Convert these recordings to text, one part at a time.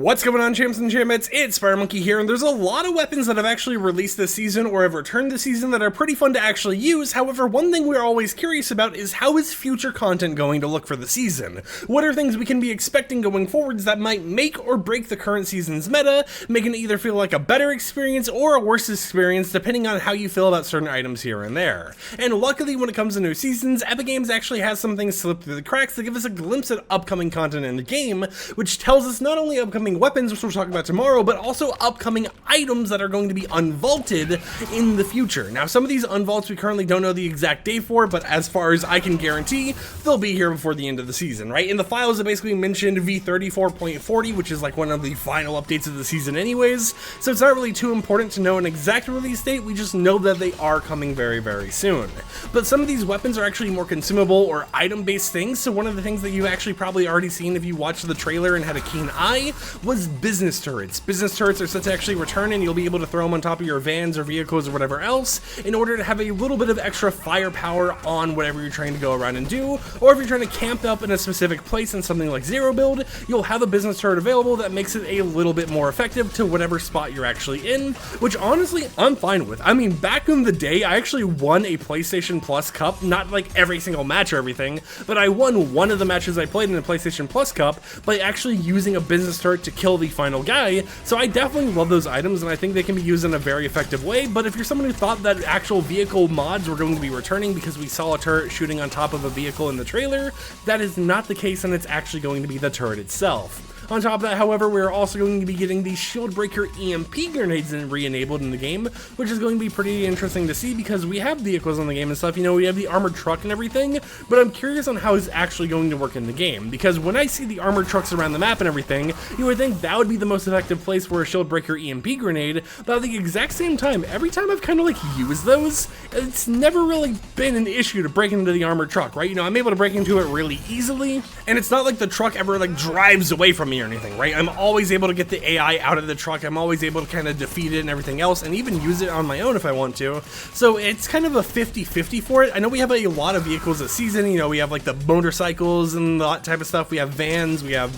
What's going on, champs and champettes? It's FireMonkey here, and there's a lot of weapons that have actually released this season or have returned this season that are pretty fun to actually use. However, one thing we're always curious about is how is future content going to look for the season? What are things we can be expecting going forwards that might make or break the current season's meta, making it either feel like a better experience or a worse experience depending on how you feel about certain items here and there. And luckily, when it comes to new seasons, Epic Games actually has some things slip through the cracks to give us a glimpse at upcoming content in the game, which tells us not only upcoming weapons, which we'll talk about tomorrow, but also upcoming items that are going to be unvaulted in the future. Now, some of these unvaults we currently don't know the exact day for, but as far as I can guarantee, they'll be here before the end of the season, right? In the files, it basically mentioned V34.40, which is like one of the final updates of the season anyways, so it's not really too important to know an exact release date. We just know that they are coming very, very soon. But some of these weapons are actually more consumable or item-based things, so one of the things that you actually probably already seen if you watched the trailer and had a keen eye was business turrets. Business turrets are set to actually return, and you'll be able to throw them on top of your vans or vehicles or whatever else in order to have a little bit of extra firepower on whatever you're trying to go around and do. Or if you're trying to camp up in a specific place in something like zero build, you'll have a business turret available that makes it a little bit more effective to whatever spot you're actually in, which honestly I'm fine with. I mean, back in the day I actually won a PlayStation Plus Cup, not like every single match or everything, but I won one of the matches I played in the PlayStation Plus Cup by actually using a business turret to kill the final guy. So I definitely love those items, and I think they can be used in a very effective way. But if you're someone who thought that actual vehicle mods were going to be returning because we saw a turret shooting on top of a vehicle in the trailer, that is not the case, and it's actually going to be the turret itself. On top of that, however, we're also going to be getting the shield breaker EMP grenades re-enabled in the game, which is going to be pretty interesting to see because we have vehicles in the game and stuff, you know, we have the armored truck and everything, but I'm curious on how it's actually going to work in the game, because when I see the armored trucks around the map and everything, you would think that would be the most effective place for a shield breaker EMP grenade, but at the exact same time, every time I've kind of like used those, it's never really been an issue to break into the armored truck, right? You know, I'm able to break into it really easily, and it's not like the truck ever like drives away from me or anything, right? I'm always able to get the AI out of the truck. I'm always able to kind of defeat it and everything else, and even use it on my own if I want to. So it's kind of a 50-50 for it. I know we have a lot of vehicles this season. You know, we have like the motorcycles and that type of stuff. We have vans, we have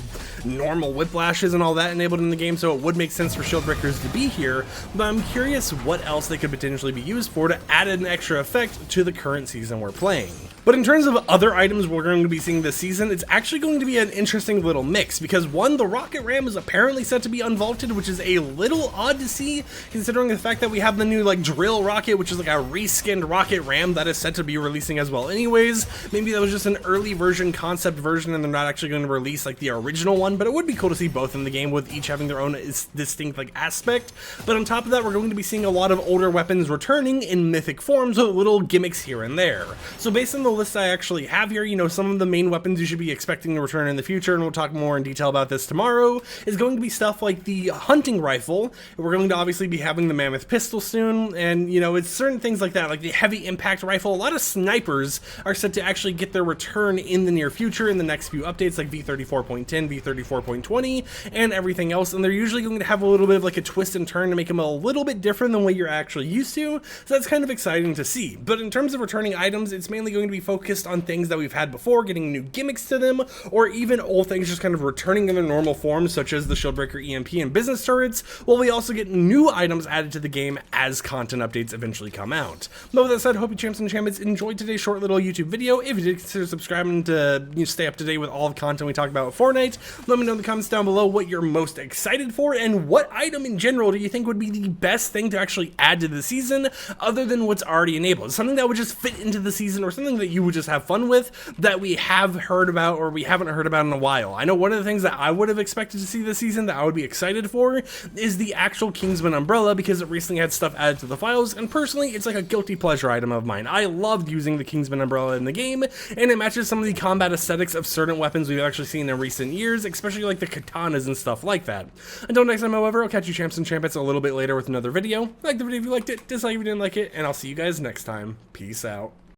normal whiplashes and all that enabled in the game, so it would make sense for shield breakers to be here, but I'm curious what else they could potentially be used for to add an extra effect to the current season we're playing. But in terms of other items we're going to be seeing this season, it's actually going to be an interesting little mix, because one, the rocket ram is apparently set to be unvaulted, which is a little odd to see considering the fact that we have the new like drill rocket, which is like a reskinned rocket ram that is set to be releasing as well anyways. Maybe that was just an early version, concept version, and they're not actually going to release like the original one, but it would be cool to see both in the game with each having their own distinct like aspect. But on top of that, we're going to be seeing a lot of older weapons returning in mythic forms with little gimmicks here and there. So based on the list I actually have here, you know, some of the main weapons you should be expecting to return in the future, and we'll talk more in detail about this tomorrow, is going to be stuff like the hunting rifle. We're going to obviously be having the mammoth pistol soon, and you know, it's certain things like that, like the heavy impact rifle. A lot of snipers are set to actually get their return in the near future in the next few updates, like V34.10, V34.20, and everything else, and they're usually going to have a little bit of like a twist and turn to make them a little bit different than what you're actually used to, so that's kind of exciting to see. But in terms of returning items, it's mainly going to be focused on things that we've had before, getting new gimmicks to them, or even old things just kind of returning in their normal form, such as the Shieldbreaker EMP and business turrets, while we also get new items added to the game as content updates eventually come out. But with that said, hope you champs and champions enjoyed today's short little YouTube video. If you did, consider subscribing to stay up to date with all the content we talk about with Fortnite. Let me know in the comments down below what you're most excited for, and what item in general do you think would be the best thing to actually add to the season other than what's already enabled. Something that would just fit into the season, or something that you would just have fun with that we have heard about or we haven't heard about in a while. I know one of the things that I would have expected to see this season that I would be excited for is the actual Kingsman umbrella, because it recently had stuff added to the files, and personally it's like a guilty pleasure item of mine. I loved using the Kingsman umbrella in the game, and it matches some of the combat aesthetics of certain weapons we've actually seen in recent years, especially like the katanas and stuff like that. Until next time, however, I'll catch you champs and champettes a little bit later with another video. Like the video if you liked it, dislike if you didn't like it, and I'll see you guys next time. Peace out.